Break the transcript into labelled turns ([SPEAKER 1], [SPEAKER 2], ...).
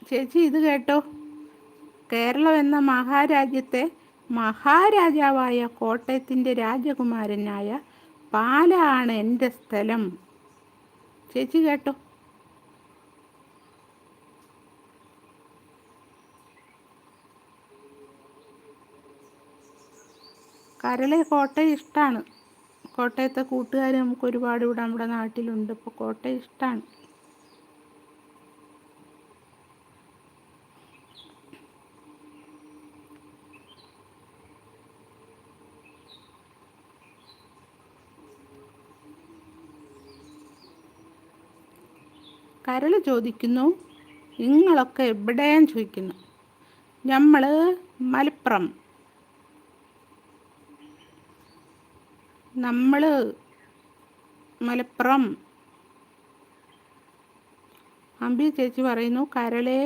[SPEAKER 1] ചേച്ചി ഇത് കേട്ടോ. കേരളം എന്ന മഹാരാജ്യത്തെ മഹാരാജാവായ കോട്ടയത്തിൻ്റെ രാജകുമാരനായ പാല ആണ് എൻ്റെ സ്ഥലം. ചേച്ചി കേട്ടോ. കരളെ കോട്ടയം ഇഷ്ടമാണ്. കോട്ടയത്തെ കൂട്ടുകാർ നമുക്ക് ഒരുപാട് ഇവിടെ നമ്മുടെ നാട്ടിലുണ്ട്. ഇപ്പോൾ കോട്ടയം ഇഷ്ടമാണ്. കരൾ ചോദിക്കുന്നു, നിങ്ങളൊക്കെ എവിടെയാന്ന് ചോദിക്കുന്നു. നമ്മൾ മലപ്പുറം. നമ്മൾ മലപ്പുറം. അമ്പി ചേച്ചി പറയുന്നു, കരളേ